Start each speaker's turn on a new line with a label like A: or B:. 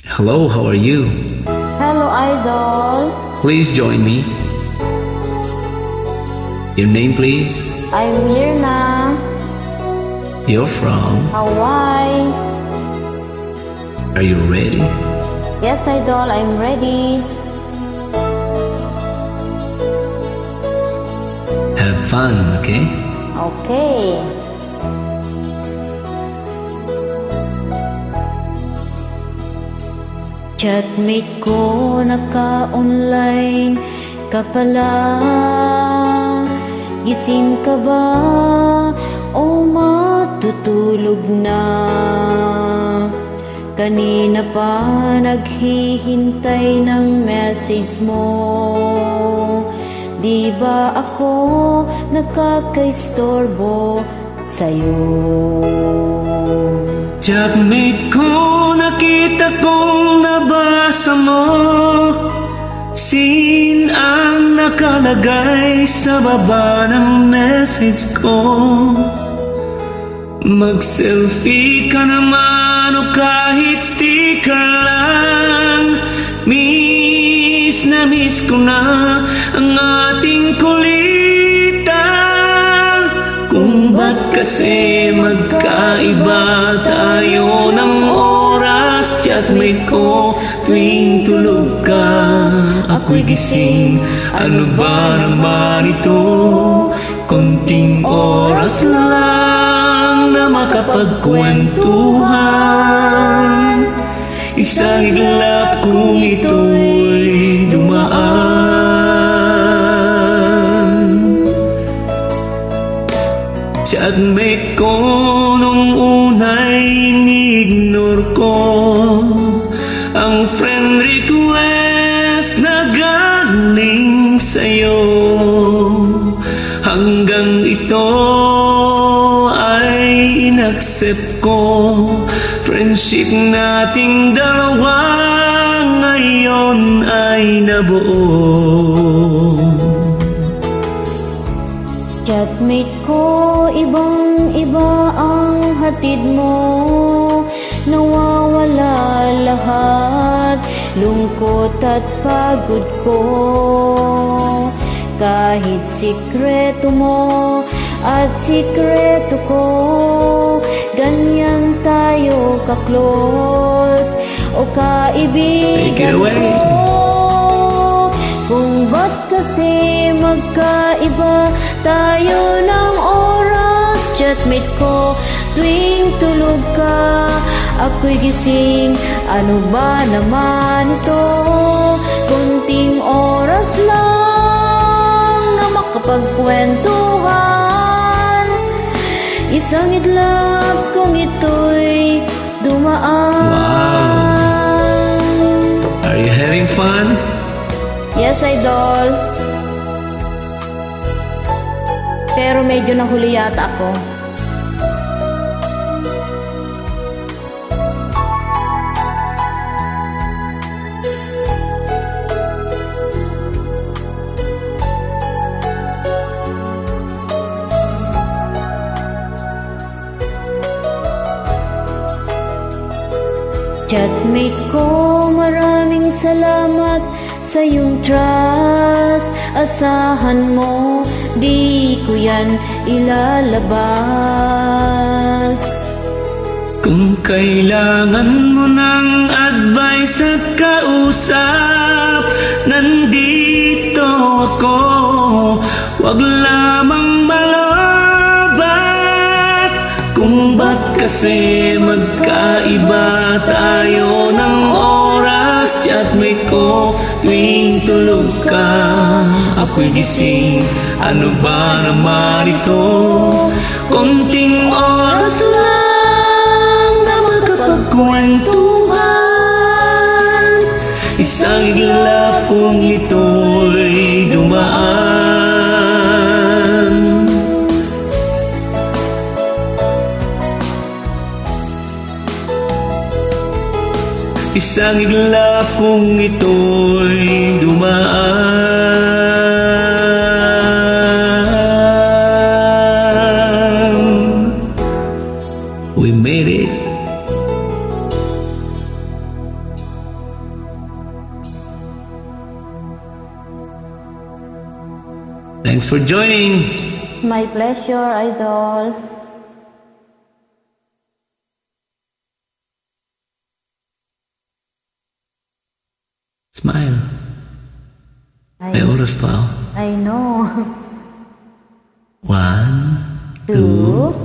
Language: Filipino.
A: Hello, how are you?
B: Hello, Idol.
A: Please join me. Your name, please?
B: I'm Mirna.
A: You're from?
B: Hawaii.
A: Are you ready?
B: Yes, Idol, I'm ready.
A: Have fun, okay?
B: Okay. Chatmate ko, naka-online ka pala. Gising ka ba o matutulog na? Kanina pa naghihintay ng message mo. Di ba ako nakakaistorbo sa'yo?
A: Chatmate ko, nakita kong nabasa mo. Sin ang nakalagay sa baba ng message ko. Mag-selfie ka naman o kahit sticker lang. Miss na miss ko na ang ating kulitan. Kung ba't kasi magkaiba tayo ng oras, chatmate ko, tuwing tulog ka, ako'y gising. Ano ba naman ito? Konting oras lang na makapagkwentuhan. Isang iglap kung ito'y dumaan. Chatmate ko, nung una'y ni-ignore ko ang friend request na galing sa'yo. Hanggang ito ay inaccept ko. Friendship nating dalawa ngayon ay nabuo.
B: Chatmate ko, ibang-iba ang hatid mo. Nawawala lahat, lungkot at pagod ko. Kahit sikreto mo at sikreto ko, ganyan tayo ka-close o
A: Take it
B: kaibigan
A: away.
B: ko. Kung ba't kasi magkaiba tayo ng oras, chatmate ko, tuwing tulog ka, ako'y gising. Ano ba naman ito? Kunting oras lang na makapagkwentuhan. Isang idlap kung ito'y dumaan.
A: Are you having fun?
B: Yes, Idol. Pero medyo nahuli yata ako. Chatmate ko, maraming salamat sa iyong trust. Asahan mo, di ko yan ilalabas.
A: Kung kailangan mo ng advice at kausap, nandito ako. Huwag lamang malabat. Kung ba't kasi magkaiba tayo ng oras, chatmate ko, tuwing tulog ka, ako'y gising. Ano ba naman ito? Konting oras lang na makapagkwentuhan. Isang iglap kung ito'y dumaan. Isang iglap kung ito'y dumaan. We made it. Thanks for joining.
B: My pleasure, Idol.
A: Smile. May oras pa oh.
B: I know.
A: 1, 2,
B: 2,